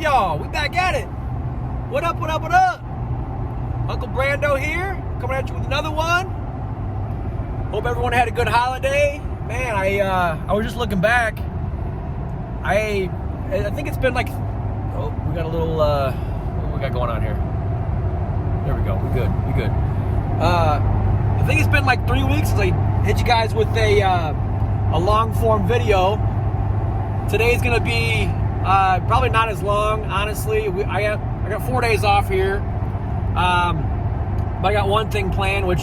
y'all? We back at it. What up, what up, what up? Uncle Brando here, coming at you with another one. Hope everyone had a good holiday. Man, I was just looking back. I think it's been like, oh, we got a little, what we got going on here? There we go, we good. I think it's been like 3 weeks since I hit you guys with a long form video. Today's gonna be probably not as long, honestly. I got 4 days off here, but I got one thing planned, which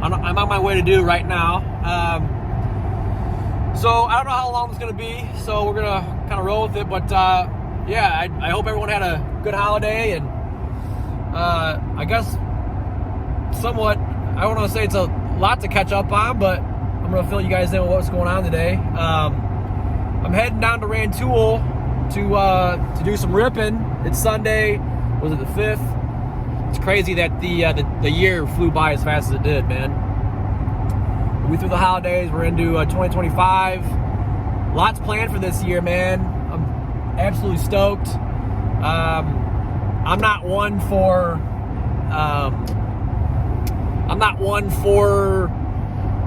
I'm on my way to do right now. So I don't know how long it's gonna be, so we're gonna kind of roll with it. But yeah, I hope everyone had a good holiday, and I guess somewhat, I don't want to say it's a lot to catch up on, but I'm gonna fill you guys in with what's going on today. I'm heading down to Rantoul to do some ripping. It's Sunday. Was it the 5th? It's crazy that the year flew by as fast as it did, man. We through the holidays. We're into 2025. Lots planned for this year, man. I'm absolutely stoked. I'm not one for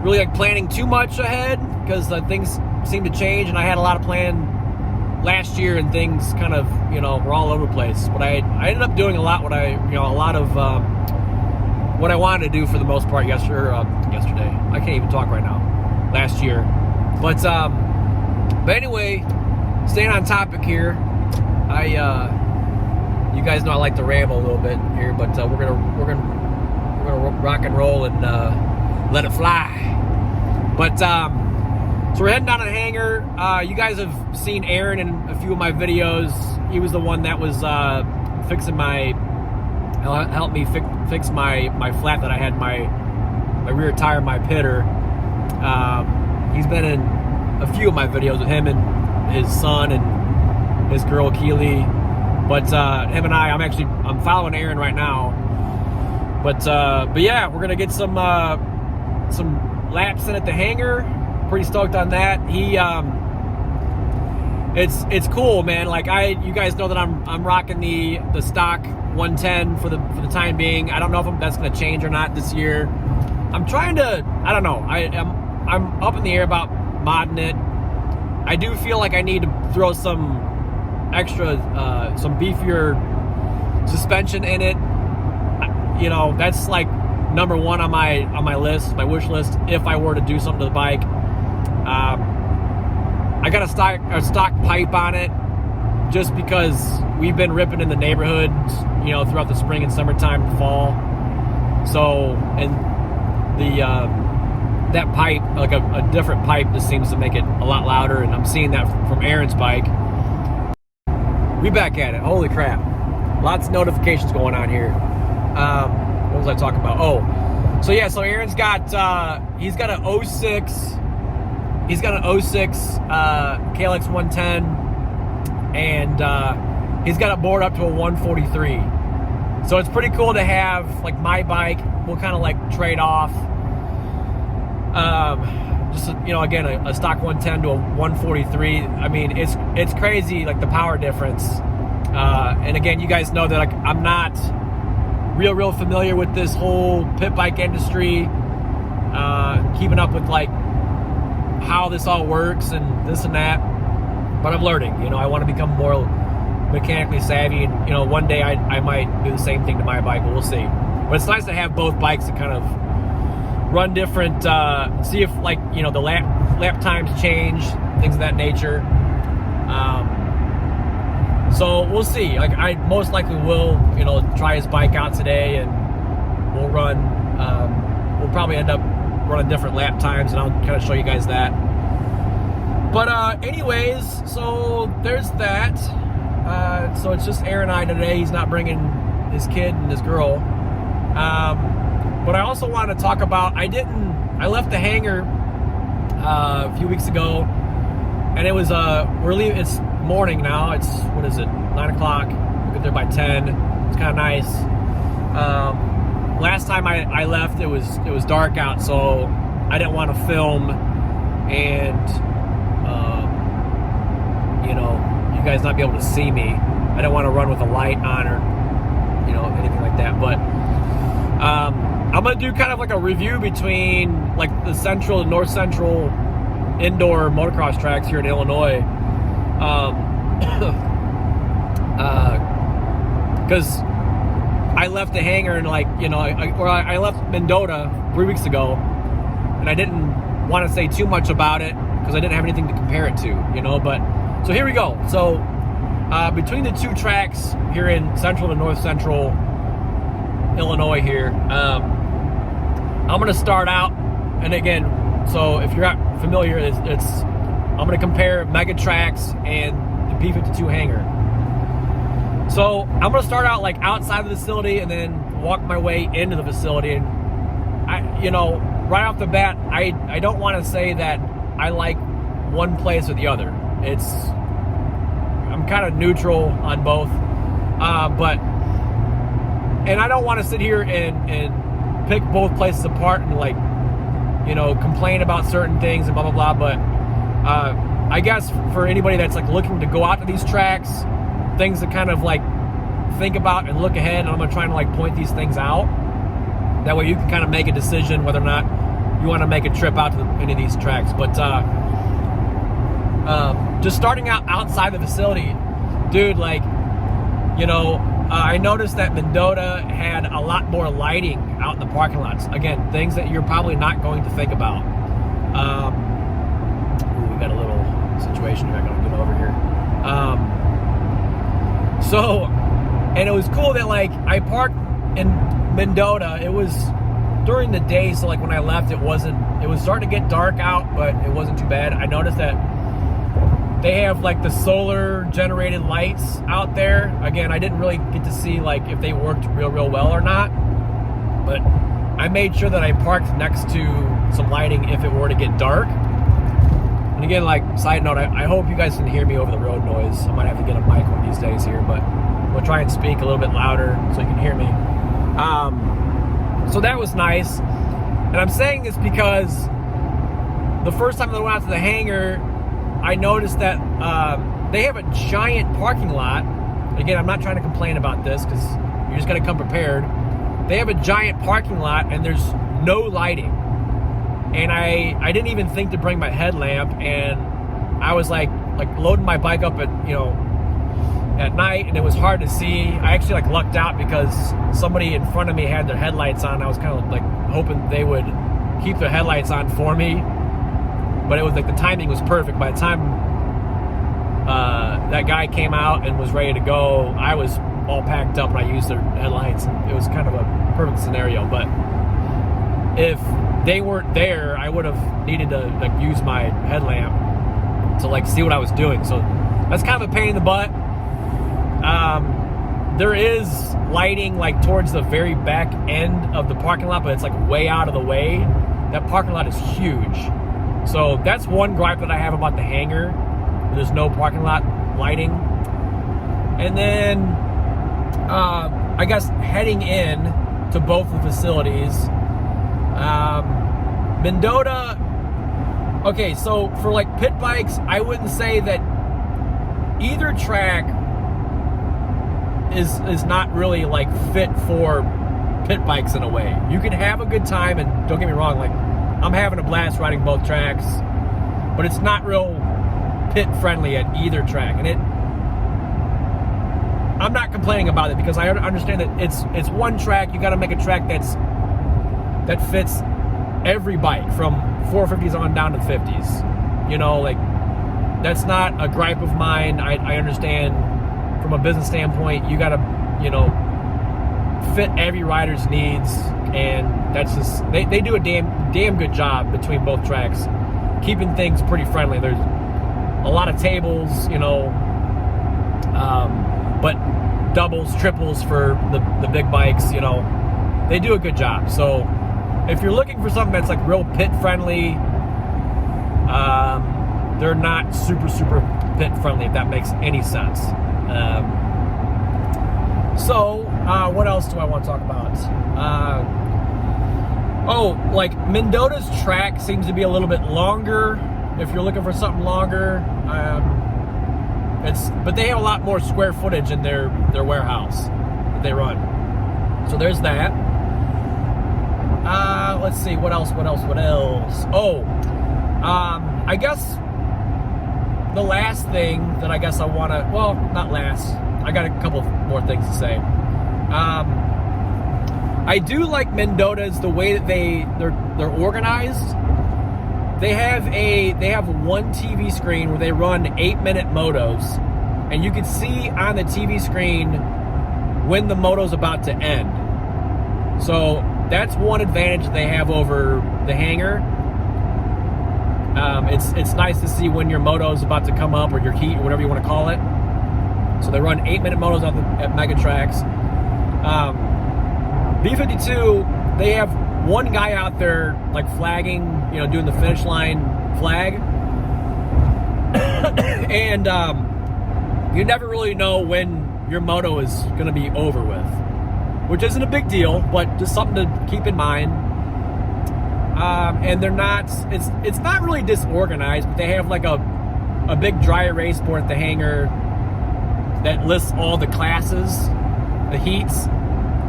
really like planning too much ahead, because things seem to change, and I had a lot of plan last year, and things kind of, were all over the place. But I ended up doing a lot what I wanted to do for the most part yesterday. I can't even talk right now. Last year, but anyway, staying on topic here. You guys know I like to ramble a little bit here, but we're gonna rock and roll and let it fly. But so we're heading down to Hangar. You guys have seen Aaron in a few of my videos. He was the one that was helped me fix my flat that I had, my rear tire, my pitter. He's been in a few of my videos with him and his son and his girl Keely. But him and I'm following Aaron right now. But yeah, we're gonna get some laps in at the Hangar. Pretty stoked on that. It's cool, man. Like you guys know that I'm rocking the stock 110 for the time being. I don't know if that's gonna change or not this year. I'm trying to. I don't know. I'm up in the air about modding it. I do feel like I need to throw some extra, some beefier suspension in it. That's like number one on my list, my wish list, if I were to do something to the bike. I got a stock pipe on it just because we've been ripping in the neighborhood, throughout the spring and summertime and fall. So, and that pipe, like a different pipe, just seems to make it a lot louder, and I'm seeing that from Aaron's bike. We back at it. Holy crap. Lots of notifications going on here. What was I talking about? Oh, so yeah, so Aaron's got, he's got an 06 KLX 110, and he's got it bored up to a 143. So it's pretty cool to have, like, my bike. We'll kind of like trade off. Again, a stock 110 to a 143. I mean, it's crazy, like the power difference. And again, you guys know that like I'm not real familiar with this whole pit bike industry, keeping up with like how this all works and this and that. But I'm learning. I want to become more mechanically savvy, and one day I might do the same thing to my bike, but we'll see. But it's nice to have both bikes to kind of run different, see if like the lap times change, things of that nature. So we'll see. Like I most likely will try his bike out today, and we'll run. We'll probably end up running different lap times, and I'll kind of show you guys that. But anyways, so there's that. So it's just Aaron and I today. He's not bringing his kid and his girl. But I also wanted to talk about, I left the Hangar a few weeks ago, and it was, we're leaving, it's morning now, it's, 9 o'clock, we'll get there by 10, it's kind of nice. Last time I left, it was dark out, so I didn't want to film, and, you guys not be able to see me. didn't want to run with a light on or, you know, anything like that. But I'm going to do kind of like a review between like the central and north central indoor motocross tracks here in Illinois. Because I left the hangar and like, you know, I left Mendota 3 weeks ago, and I didn't want to say too much about it because I didn't have anything to compare it to, you know. But so here we go. So between the two tracks here in central to north central Illinois here, I'm going to start out, and again, so if you're not familiar, I'm going to compare Mega Tracks and the B52 Hangar. So I'm going to start out like outside the facility and then walk my way into the facility. And I, you know, right off the bat, I don't want to say that I like one place or the other. I'm kind of neutral on both, and I don't want to sit here and pick both places apart and like, you know, complain about certain things and blah blah blah. But I guess for anybody that's like looking to go out to these tracks, things to kind of like think about and look ahead, and I'm gonna try and like point these things out. That way you can kind of make a decision whether or not you want to make a trip out to any of these tracks. But just starting out outside the facility, dude, like, you know, I noticed that Mendota had a lot more lighting out in the parking lots. Again, things that you're probably not going to think about. We got a little situation here. I'm gonna get over here. So, and it was cool that like I parked in Mendota. It was during the day, so like when I left, it was starting to get dark out, but it wasn't too bad. I noticed that they have like the solar generated lights out there. Again, I didn't really get to see like if they worked real well or not, but I made sure that I parked next to some lighting if it were to get dark. And again, like, side note, I hope you guys can hear me over the road noise. I might have to get a mic one of these days here, but we'll try and speak a little bit louder so you can hear me. So that was nice. And I'm saying this because the first time that I went out to the hangar, I noticed that they have a giant parking lot. Again, I'm not trying to complain about this because you're just going to come prepared. They have a giant parking lot and there's no lighting. And I didn't even think to bring my headlamp, and I was like loading my bike up at night, and it was hard to see. I actually like lucked out because somebody in front of me had their headlights on. I was kind of like hoping they would keep their headlights on for me, but it was like the timing was perfect. By the time that guy came out and was ready to go, I was all packed up and I used their headlights. It was kind of a perfect scenario. But if they weren't there, I would have needed to like use my headlamp to like see what I was doing. So that's kind of a pain in the butt. There is lighting like towards the very back end of the parking lot, but it's like way out of the way. That parking lot is huge. So that's one gripe that I have about the hangar. There's no parking lot lighting. And then I guess heading in to both the facilities, Mendota, okay, so for like pit bikes, I wouldn't say that either track is not really like fit for pit bikes in a way. You can have a good time, and don't get me wrong, like I'm having a blast riding both tracks, but it's not real pit friendly at either track. And I'm not complaining about it because I understand that it's one track. You got to make a track that fits every bike from 450s on down to 50s. You know, like that's not a gripe of mine. I understand from a business standpoint, you got to, you know, fit every rider's needs, and that's just they do a damn good job between both tracks, keeping things pretty friendly. There's a lot of tables, you know, but doubles, triples for the big bikes, you know, they do a good job. So if you're looking for something that's like real pit friendly, they're not super pit friendly, if that makes any sense. So what else do I want to talk about? Like Mendota's track seems to be a little bit longer. If you're looking for something longer, but they have a lot more square footage in their warehouse that they run. So there's that. Let's see, what else? Oh, I guess the last thing that I guess I want to, well, not last, I got a couple more things to say. I do like Mendota's, the way that they're organized. They have one TV screen where they run 8-minute motos, and you can see on the TV screen when the moto's about to end. So that's one advantage that they have over the Hangar. It's nice to see when your moto is about to come up, or your heat, or whatever you want to call it. So they run 8-minute motos at Megatracks. B52, they have one guy out there like flagging, doing the finish line flag. And you never really know when your moto is going to be over with, which isn't a big deal, but just something to keep in mind. And they're not, it's not really disorganized, but they have like a big dry erase board at the Hangar that lists all the classes, the heats,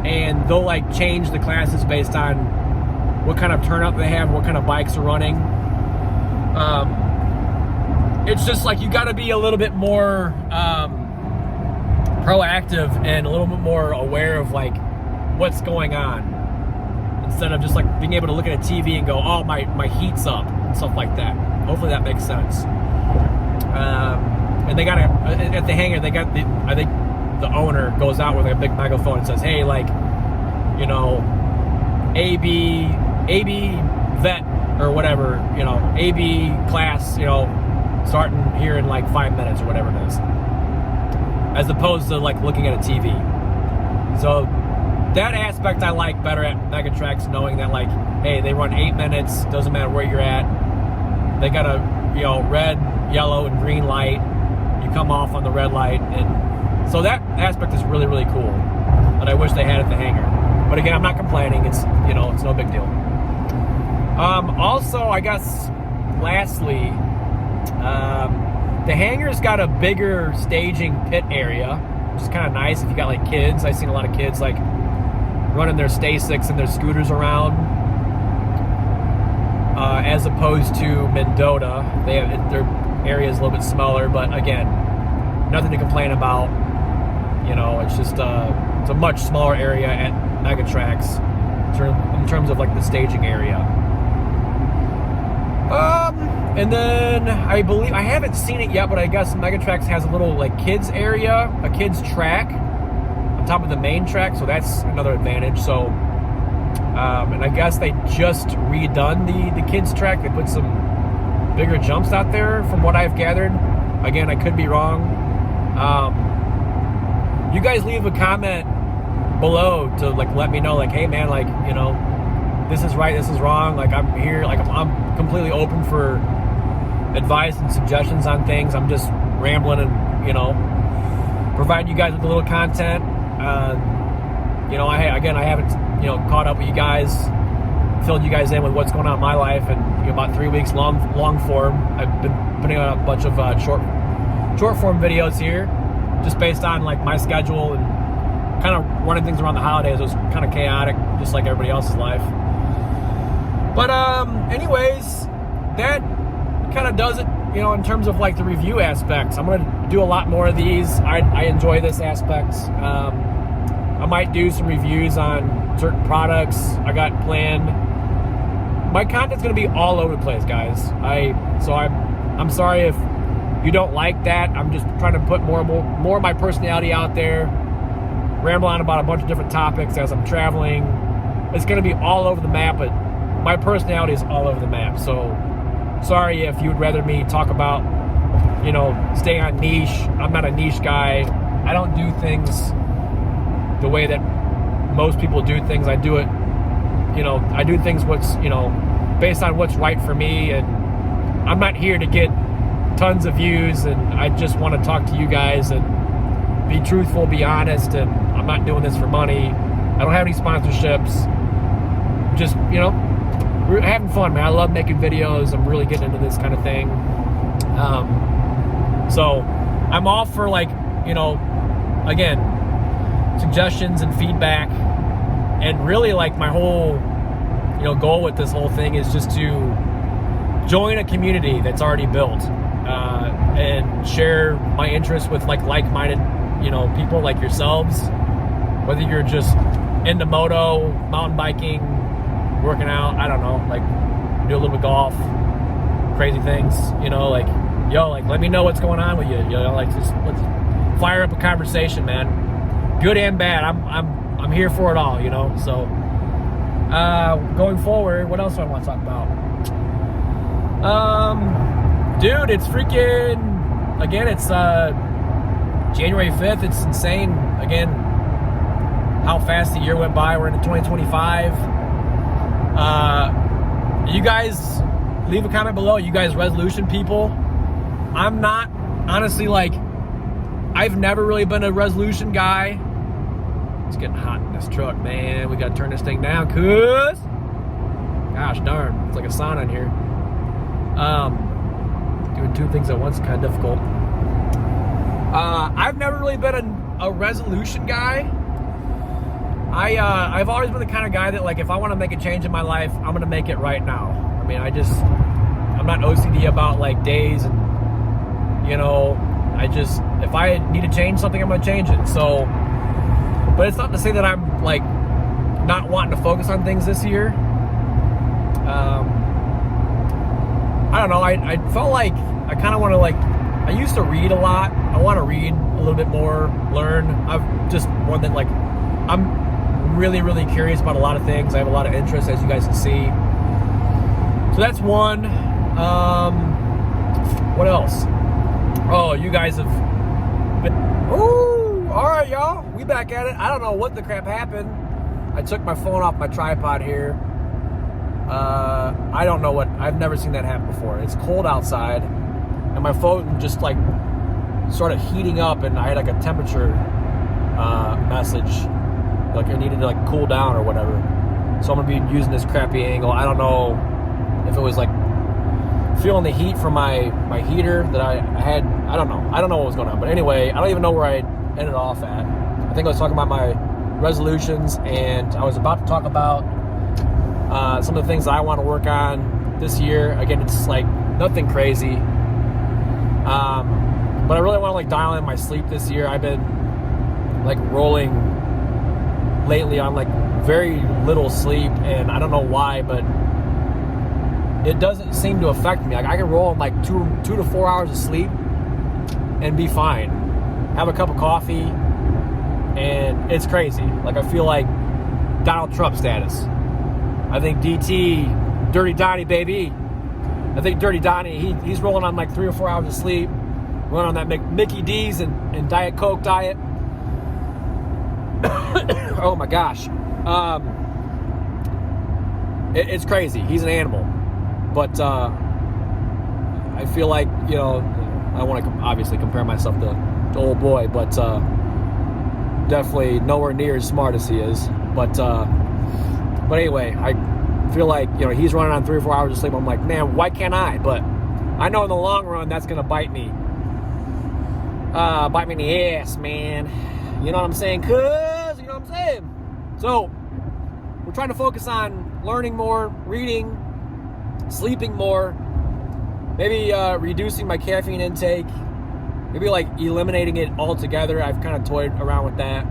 and they'll like change the classes based on what kind of turnout they have, what kind of bikes are running. It's just like you got to be a little bit more proactive and a little bit more aware of like what's going on, instead of just like being able to look at a TV and go, oh, my heat's up and stuff like that. Hopefully that makes sense. And they got at the Hangar, they got I think the owner goes out with like a big megaphone and says, hey, like, AB vet or whatever, AB class, starting here in like 5 minutes or whatever it is, as opposed to like looking at a TV. So that aspect I like better at Megatracks, knowing that like, hey, they run 8 minutes, doesn't matter where you're at. They got a red, yellow, and green light. You come off on the red light, and so that aspect is really, really cool that I wish they had at the Hangar. But again, I'm not complaining. It's it's no big deal. Also, I guess lastly, the Hangar's got a bigger staging pit area, which is kind of nice if you got like kids. I've seen a lot of kids like running their Stasics and their scooters around, as opposed to Mendota. Their area is a little bit smaller, but again, nothing to complain about. It's just it's a much smaller area at Megatracks in terms of like the staging area. And then I believe, I haven't seen it yet, but I guess Megatracks has a little like kids area, a kids track on top of the main track, so that's another advantage. So and I guess they just redone the kids track. They put some bigger jumps out there from what I've gathered. Again, I could be wrong. You guys leave a comment below to like let me know, like, hey man, like, this is right, this is wrong. Like, I'm here, like I'm completely open for advice and suggestions on things. I'm just rambling and provide you guys with a little content. I haven't caught up with you guys, filled you guys in with what's going on in my life, and about 3 weeks long form. I've been putting out a bunch of short form videos here, just based on like my schedule and kind of running things around the holidays. It was kind of chaotic, just like everybody else's life. But anyways, that kind of does it, in terms of like the review aspects. I'm gonna do a lot more of these. I enjoy this aspect. I might do some reviews on certain products I got planned. My content's gonna be all over the place, guys. I'm sorry if you don't like that. I'm just trying to put more of my personality out there, ramble on about a bunch of different topics as I'm traveling. It's gonna be all over the map, but my personality is all over the map. So sorry if you would rather me talk about, stay on niche. I'm not a niche guy. I don't do things the way that most people do things. I do it, I do things based on what's right for me, and I'm not here to get tons of views, and I just want to talk to you guys and be truthful, be honest, and I'm not doing this for money. I don't have any sponsorships. Just, we're having fun, man. I love making videos. I'm really getting into this kind of thing. So I'm all for, like, you know, again, suggestions and feedback. And really, like, my whole, you know, goal with this whole thing is just to join a community that's already built, and share my interests with, like, like-minded, you know, people like yourselves. Whether you're just into moto, mountain biking, working out, I don't know, like, do a little bit of golf, crazy things, you know, like, yo, like, let me know what's going on with you, you know, like, just let's fire up a conversation, man, good and bad. I'm here for it all, you know. So going forward, what else do I want to talk about? Dude, it's freaking, again, it's January 5th. It's insane, again, how fast the year went by. We're into 2025. You guys, leave a comment below. You guys resolution people. I'm not, honestly, like, I've never really been a resolution guy. It's getting hot in this truck, man. We gotta turn this thing down, cuz. Gosh darn, it's like a sauna in here. Doing two things at once is kind of difficult. I've never really been a resolution guy. I've always been the kind of guy that, like, if I want to make a change in my life, I'm gonna make it right now. I mean, I'm not OCD about, like, days, and, you know, if I need to change something, I'm gonna change it. So, but it's not to say that I'm, like, not wanting to focus on things this year. I don't know. I felt like I kind of want to, like, I used to read a lot. I want to read a little bit more, learn. I've just one that, like, I'm really, really curious about a lot of things. I have a lot of interest, as you guys can see. So that's one. What else? Oh, you guys have been... Ooh, all right, y'all. We back at it. I don't know what the crap happened. I took my phone off my tripod here. I don't know what... I've never seen that happen before. It's cold outside, and my phone just, like, started heating up, and I had, like, a temperature message. Like, I needed to, like, cool down or whatever. So I'm going to be using this crappy angle. I don't know if it was, like, feeling the heat from my heater that I had. I don't know. I don't know what was going on. But anyway, I don't even know where I ended off at. I think I was talking about my resolutions, and I was about to talk about some of the things that I want to work on this year. Again, it's, like, nothing crazy. But I really want to, like, dial in my sleep this year. I've been, like, rolling lately on, like, very little sleep, and I don't know why, but it doesn't seem to affect me. Like, I can roll in, like, 2 to 4 hours of sleep and be fine. Have a cup of coffee, and it's crazy. Like, I feel like Donald Trump status. I think DT, Dirty Donnie, baby. I think Dirty Donnie, he's rolling on, like, 3 or 4 hours of sleep, running on that Mickey D's and Diet Coke diet. Oh my gosh. It's crazy. He's an animal. But I feel like, you know, I want to obviously compare myself to old boy, but definitely nowhere near as smart as he is. But anyway, I feel like, you know, he's running on 3 or 4 hours of sleep. I'm like, man, why can't I? But I know in the long run that's gonna bite me. Bite me in the ass, man. You know what I'm saying? Cuz, you know what I'm saying? So, we're trying to focus on learning more, reading, sleeping more, maybe reducing my caffeine intake, maybe, like, eliminating it altogether. I've kind of toyed around with that.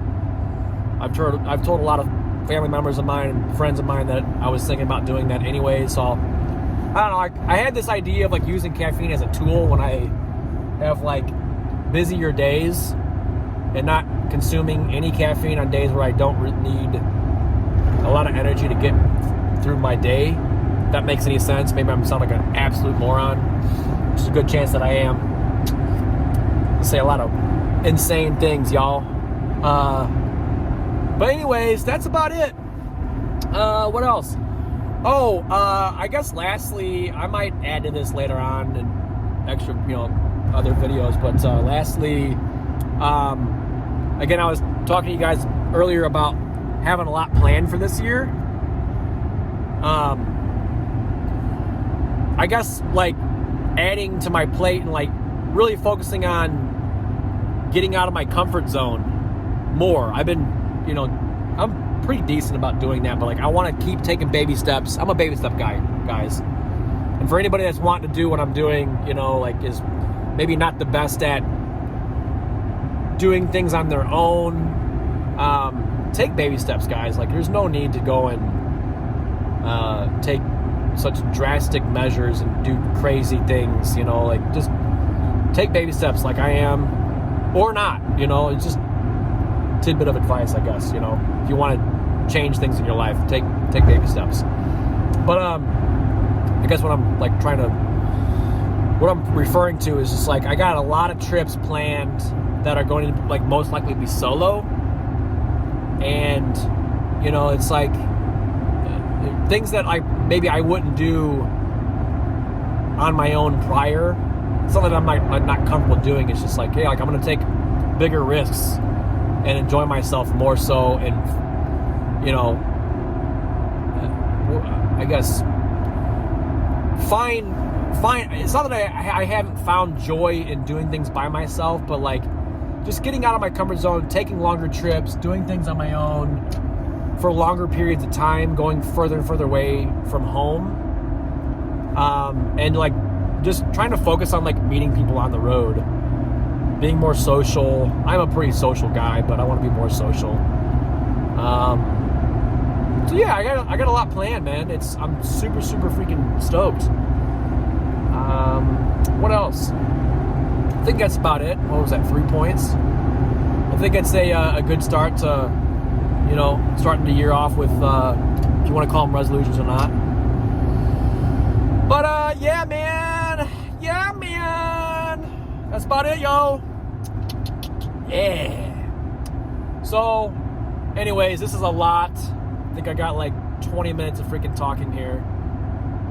I've told a lot of family members of mine and friends of mine that I was thinking about doing that anyway. So, I don't know. I had this idea of, like, using caffeine as a tool when I have, like, busier days, and not consuming any caffeine on days where I don't need a lot of energy to get through my day. If that makes any sense. Maybe I'm sounding like an absolute moron, which is a good chance that I am. I say a lot of insane things, y'all. But anyways, that's about it. What else? Oh, I guess lastly, I might add to this later on in extra, you know, other videos, but lastly, again, I was talking to you guys earlier about having a lot planned for this year. I guess, like, adding to my plate and, like, really focusing on getting out of my comfort zone more. I've been, you know, I'm pretty decent about doing that, but like I want to keep taking baby steps. I'm a baby step guy, guys. And for anybody that's wanting to do what I'm doing, you know, like is maybe not the best at doing things on their own, take baby steps, guys. Like there's no need to go and take such drastic measures and do crazy things, you know, like just take baby steps like I am, or not, you know. It's just a tidbit of advice, I guess, you know. If you want to change things in your life, take baby steps. But I guess what I'm like what I'm referring to is just like I got a lot of trips planned that are going to like most likely be solo, and you know, it's like things that maybe I wouldn't do on my own prior. Something that I'm not comfortable doing. It's just like, hey, like I'm gonna take bigger risks and enjoy myself more so, and you know, I guess find. It's not that I haven't found joy in doing things by myself, but like just getting out of my comfort zone, taking longer trips, doing things on my own for longer periods of time, going further and further away from home, and like just trying to focus on like meeting people on the road, being more social. I'm a pretty social guy, but I want to be more social. So yeah, I got a lot planned, man. I'm super freaking stoked. What else? I think that's about it. What was that? 3 points. I think it's a good start to, you know, starting the year off with, if you want to call them resolutions or not. But yeah, man. That's about it, yo. Yeah. So, anyways, this is a lot. I think I got like 20 minutes of freaking talking here.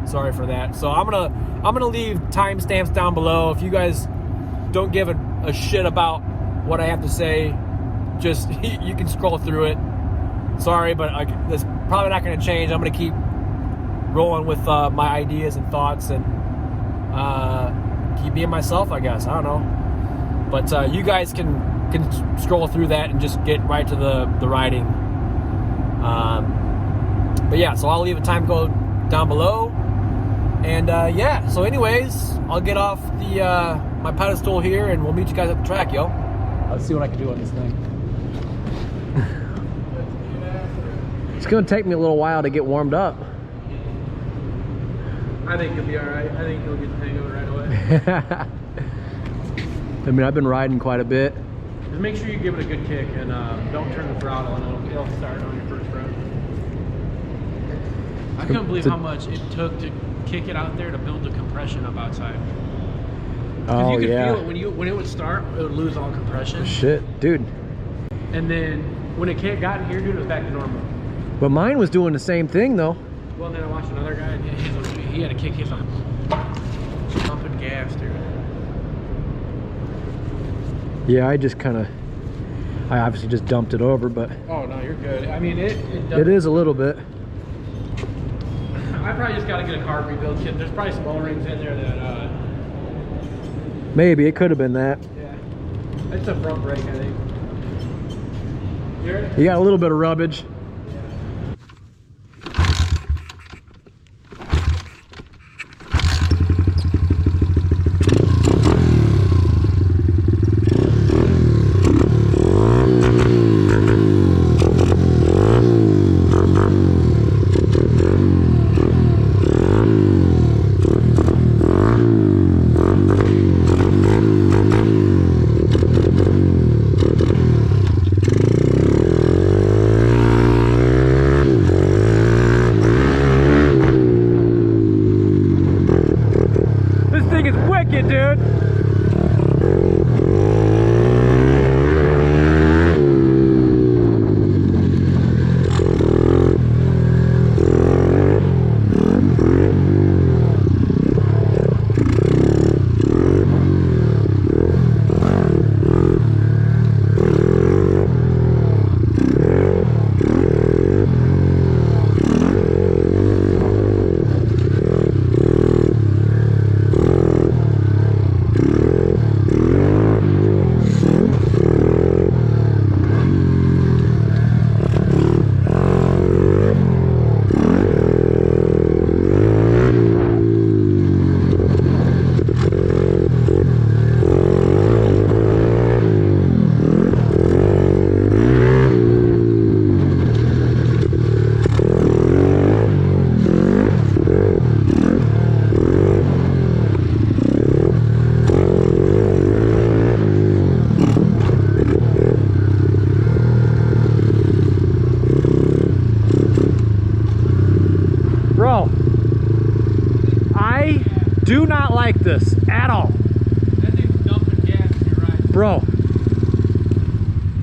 Sorry for that. So I'm gonna leave timestamps down below. If you guys don't give a shit about what I have to say, just you can scroll through it. Sorry, but that's probably not going to change. I'm going to keep rolling with my ideas and thoughts, and keep being myself, I guess. I don't know, but you guys can scroll through that and just get right to the writing. But yeah, so I'll leave a time code down below. And yeah, so anyways, I'll get off my pedestal here, and we'll meet you guys at the track, yo. Let's see what I can do on this thing. It's gonna take me a little while to get warmed up. I think you'll be alright. I think you'll get the hang of it right away. I mean, I've been riding quite a bit. Just make sure you give it a good kick, and don't turn the throttle, and it'll start on your first run. I couldn't believe how much it took to kick it out there to build the compression up outside. Oh, you could yeah. feel it when it would start, it would lose all compression. Shit, dude. And then when it got in here, dude, it was back to normal. But mine was doing the same thing, though. Well, then I watched another guy, and he had a kick. He's like pumping gas, dude. Yeah, I obviously just dumped it over, but. Oh no, you're good. I mean, it is a little bit. I probably just got to get a carb rebuild kit. There's probably some O-rings in there that. Maybe it could have been that. Yeah, it's a front brake, I think. You got a little bit of rubbage.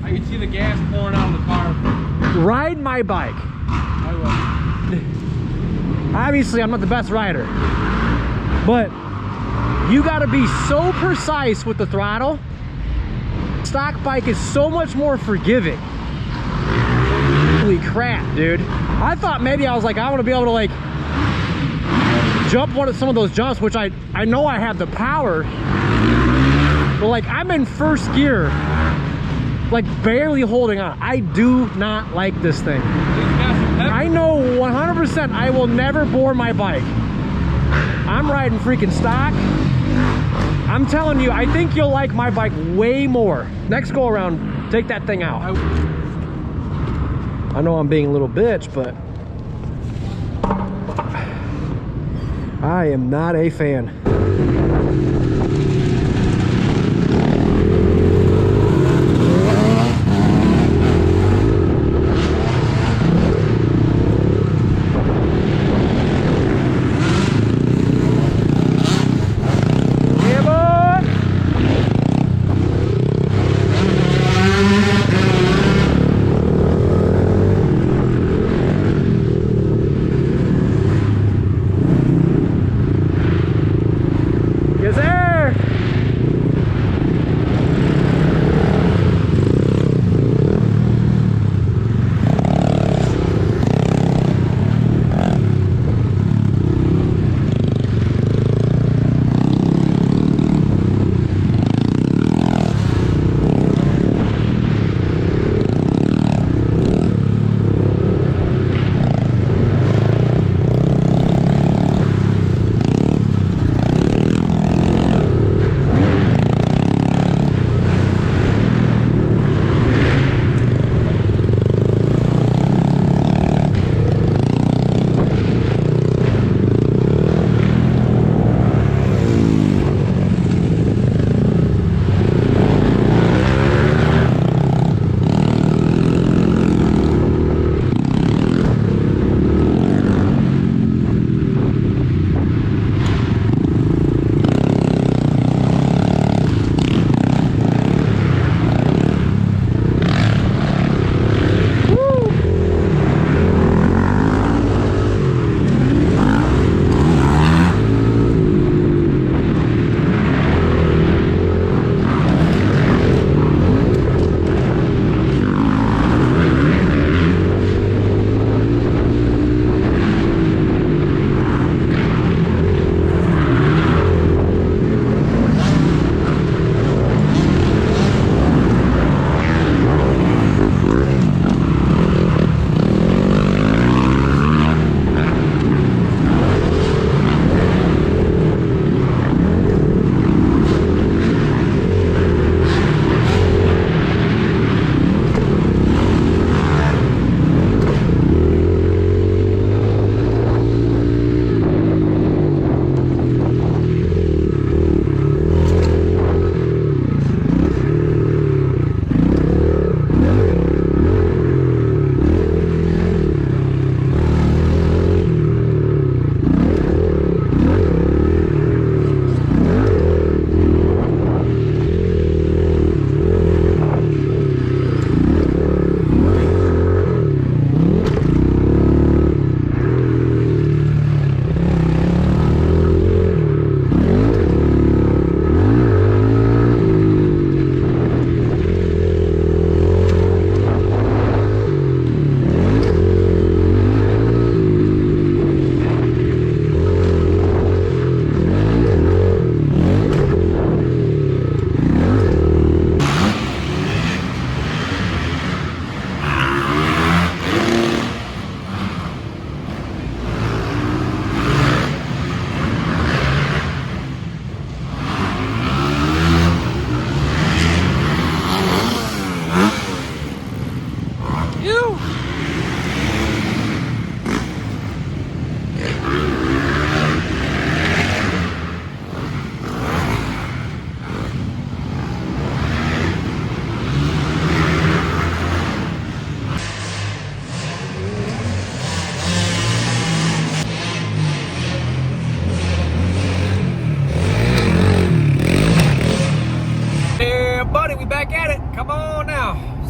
I can see the gas pouring out of the car. Ride my bike. I will. Obviously, I'm not the best rider, but you got to be so precise with the throttle. Stock bike is so much more forgiving. Holy crap, dude. I thought maybe I was like, I want to be able to like jump some of those jumps, which I know I have the power, but like I'm in first gear, like barely holding on. I do not like this thing. I know 100% I will never bore my bike. I'm riding freaking stock. I'm telling you, I think you'll like my bike way more. Next go around, take that thing out. I know I'm being a little bitch, but I am not a fan.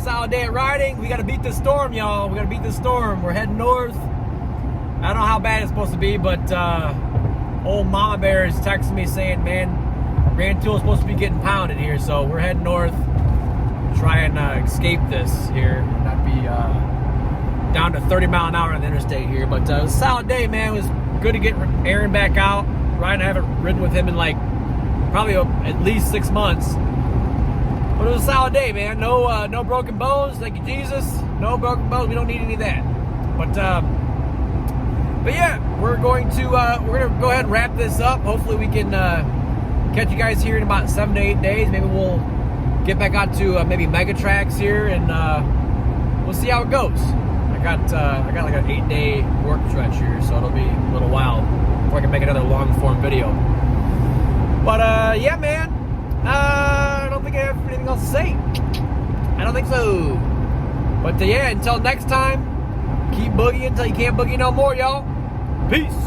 solid day at riding. We got to beat this storm, y'all. We got to beat this storm. We're heading north. I don't know how bad it's supposed to be, but old Mama Bear is texting me saying, man, Grand Tool is supposed to be getting pounded here. So we're heading north. Try and escape this here. Not be down to 30 mile an hour on the interstate here. But it was a solid day, man. It was good to get Aaron back out. Ryan, I haven't ridden with him in like probably at least 6 months. But it was a solid day, man. No broken bones. Thank you, Jesus. No broken bones. We don't need any of that. But yeah, we're gonna go ahead and wrap this up. Hopefully we can catch you guys here in about 7 to 8 days. Maybe we'll get back out to maybe mega tracks here, and we'll see how it goes. I got like an 8-day work stretch here, so it'll be a little while before I can make another long form video. But yeah, man. I don't think I have anything else to say. I don't think so. But yeah, until next time, keep boogieing until you can't boogie no more, y'all. Peace.